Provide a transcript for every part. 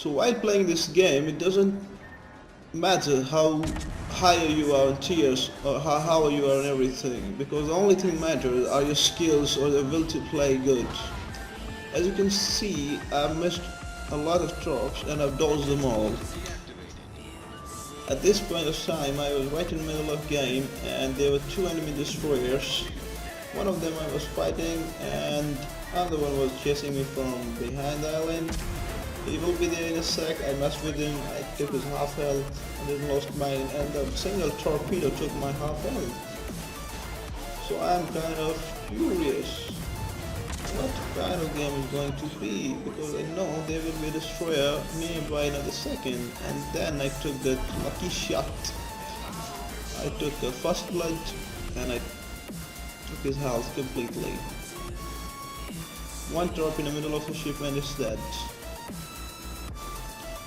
So while playing this game, it doesn't matter how higher you are in tiers or how you are in everything, because the only thing matters are your skills or the will to play good. As you can see, I've missed a lot of tropes and I've dodged them all. At this point of time, I was right in the middle of the game and there were two enemy destroyers. One of them I was fighting and another one was chasing me from behind the island. He will be there in a sec. I messed with him, I took his half health and then lost mine, and the single torpedo took my half health. So I'm kind of furious. What kind of game is going to be? Because I know there will be a destroyer nearby in another second, and then I took that lucky shot. I took a first blood and I took his health completely. One torp in the middle of the ship and it's dead.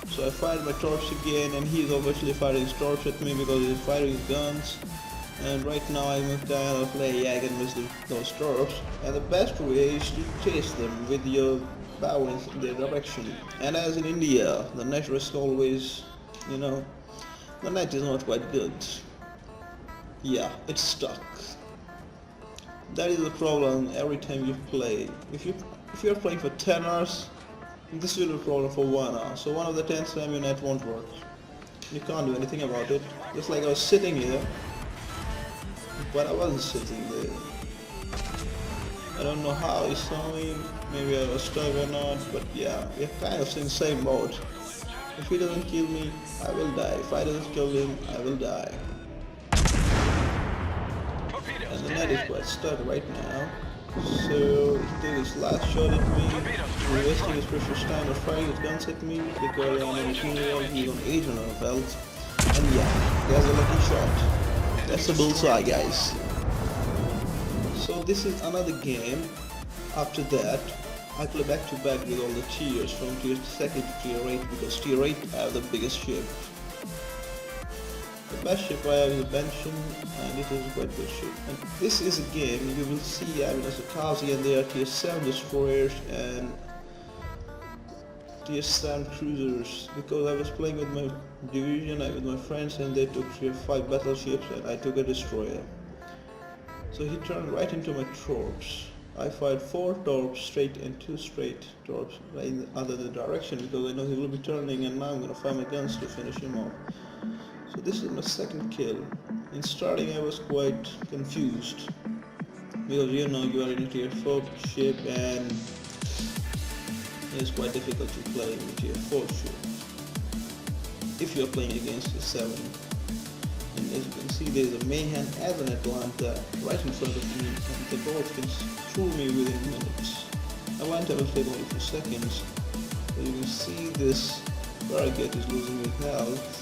So I fired my torps again and he's obviously firing his torps at me because he's firing his guns. And right now I'm kind of like, yeah, I can miss those torps. And the best way is to chase them with your bow in their direction. And as in India, the net is always, the net is not quite good. Yeah, it's stuck. That is the problem every time you play. If you're playing for 10 hours, this will be a problem for 1 hour. So one of the 10 times your net won't work. You can't do anything about it. Just like I was sitting here, but I wasn't sitting there. I don't know how he saw me. Maybe I was stuck or not. But yeah, we're kind of in the same mode. If he doesn't kill me, I will die. If I don't kill him, I will die. And the net is quite stuck right now. So he did his last shot at me. He's wasting his precious time of firing his guns at me because I'm on a funeral, he's on 800 health. And yeah, there's a lucky shot. That's a bullseye, guys. So this is another game. After that, I play back to back with all the tiers from tier 2 to tier 8 because tier 8 I have the biggest ship. The best ship I have is a Benson, and it is a quite good ship. And this is a game you will see I have an Isokaze, and there are tier 7 destroyers and tier 7 cruisers, because I was playing with my division, with my friends, and they took tier 5 battleships and I took a destroyer. So he turned right into my torps. I fired 4 torps straight and 2 straight torps right in the other direction because I know he will be turning, and now I'm gonna fire my guns to finish him off. So this is my second kill. In starting I was quite confused because you are in a tier 4 ship and it's quite difficult to play with tier 4 ship if you are playing against the 7. And as you can see, there is a Mayhem as an Atlanta right in front of me, and they both can throw me within minutes. Atlanta will take only 2 seconds. So you can see this target is losing his health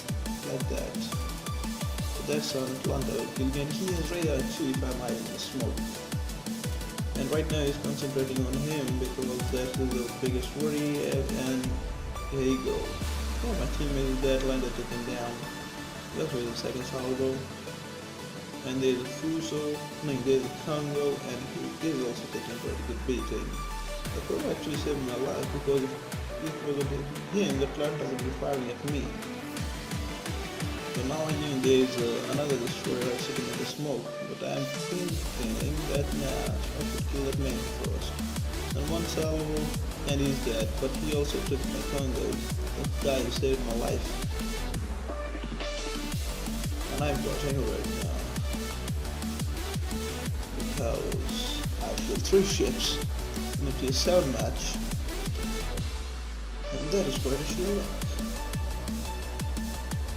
like that. So that's how Atlanta will kill me, and he has radar too if I'm hiding in the smoke. And right now he's concentrating on him because that is the biggest worry, and here you go. Oh, my teammate is dead, Atlanta took him down. That's where the second salvo. And there's a Fuso, there's a Congo, and he is also taking a pretty good beating. The pro actually saved my life because if it wasn't him, the Atlanta would be firing at me. So now I knew there's another destroyer sitting in the smoke, but I'm thinking that I should kill that man first. And one salvo, and he's dead, but he also took my Congo. That guy saved my life. And I'm watching right now because I've killed 3 ships in a tier 7 match, and that is quite a sheer.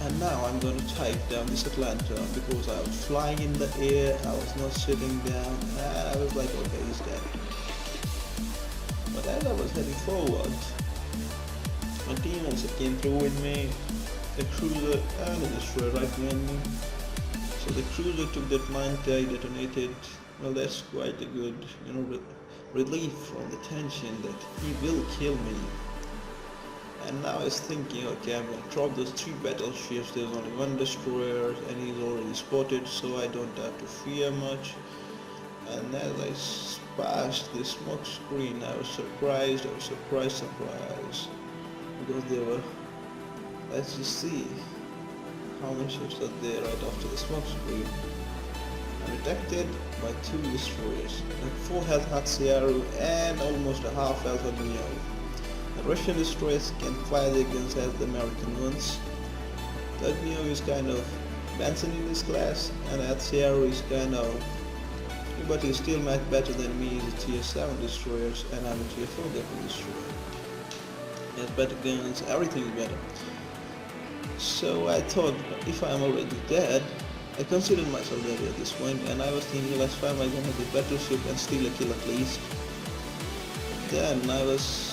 And now I'm going to take down this Atlanta because I was flying in the air, I was not sitting down, and I was like, okay, he's dead. But as I was heading forward, my team also came through with me, a cruiser and a destroyer right behind me. So the cruiser took that mine tag, detonated. Well, that's quite a good, relief from the tension that he will kill me. And now I was thinking, okay, I'm gonna drop those 3 battleships. There's only 1 destroyer and he's already spotted, so I don't have to fear much. And as I passed this smoke screen, I was surprised. because they were. Let's just see how many ships are there right after the smoke screen. I'm detected by 2 destroyers, like 4 health Hatsuyaru and almost a half health Ogniyo. The Russian destroyers can fire their guns as the American ones. The Ogniyo is kind of Benson in this class, and the Hatsuyaru is kind of, but he's still much better than me. He's a tier 7 destroyers and I'm a tier 4 weapon destroyer. He has better guns, everything is better. So I thought, if I'm already dead, I considered myself dead at this point, and I was thinking, let's find my gun with a better ship and steal a kill at least. Then I was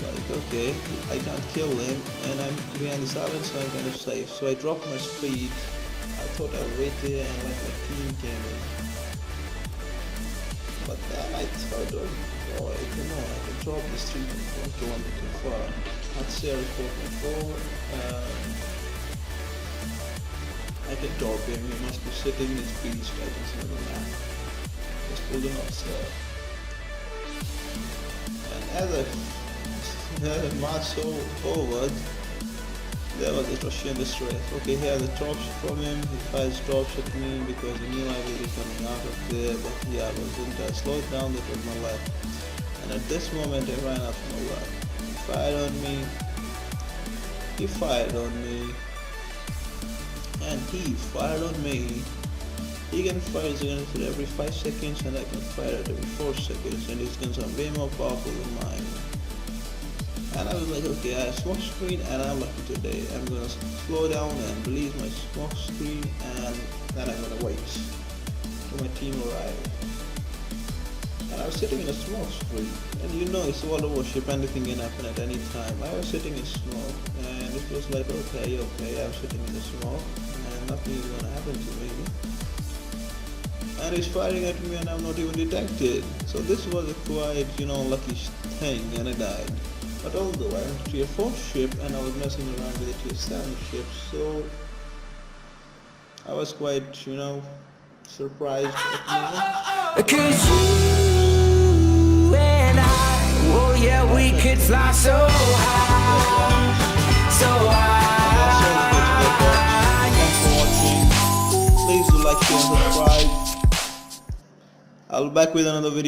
like, okay, I can't kill him, and I'm behind this island, so I'm kind of safe. So I dropped my speed. I thought I'd wait there and let my team came in. But then I thought, oh, come on, I can drop this 3.4 kilometer too far. Hatsuyaru 4.4. I can drop him, he must be sitting in his beast, I can see on the map. Just pulled him off, sir. And as I marched forward, there was a Russian destroyer. Okay, he has a dropship from him, he fires dropship at me because he knew I would be coming out of there, but yeah, I wasn't. I slowed down, that was my left. And at this moment I ran out from my left. He fired on me, and he fired on me. He can fire his guns every 5 seconds and I can fire it every 4 seconds, and his guns are way more powerful than mine. And I was like, okay, I have smoke screen and I'm lucky today. I'm gonna slow down and release my smoke screen, and then I'm gonna wait till my team arrive. And I was sitting in a smoke screen, and you know it's all over ship, anything can happen at any time. I was sitting in smoke and it was like, okay, I'm sitting in the smoke and nothing is gonna happen to me. And he's firing at me and I'm not even detected. So this was a quite, lucky thing, and I died. But although I'm a tier 4 ship and I was messing around with a tier 7 ship, so I was quite, surprised at me. Cause you and I, oh yeah, we could fly so high, so high. Thanks for watching. Please do like, share, and subscribe. I'll be back with another video.